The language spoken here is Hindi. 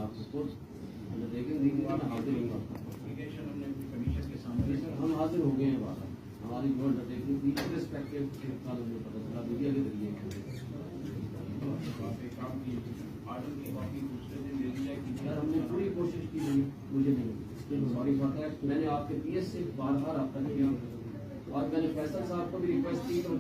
आपको खुद देखेंगे मैं हाजिर हूँ हम हाजिर हो गए हैं बाहर हमारी जो अंडरटेकिंग थी रिस्पेक्टिव कल हमें पता चला मीडिया के जरिए हमने पूरी कोशिश की नहीं मुझे नहीं सॉरी बात है मैंने आपके PS से बार बार रब्ता किया और मैंने फैसल साहब को भी रिक्वेस्ट की तो